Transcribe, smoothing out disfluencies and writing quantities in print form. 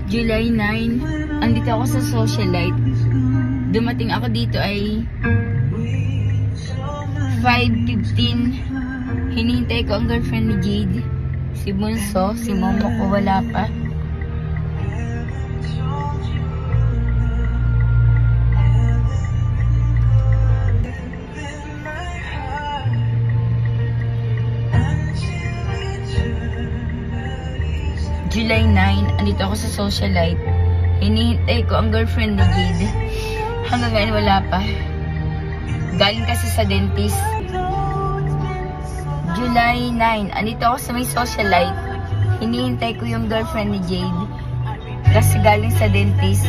July 9, andito ako sa socialite. Dumating ako dito ay 5:15. Hinihintay ko ang girlfriend ni Jade. Si Bunso, si Momo ko wala pa. July 9, andito ako sa socialite. Hinihintay ko ang girlfriend ni Jade. Hanggang ngayon wala pa. Galing kasi sa dentist. July 9, andito ako sa may socialite. Hinihintay ko yung girlfriend ni Jade. Kasi galing sa dentist.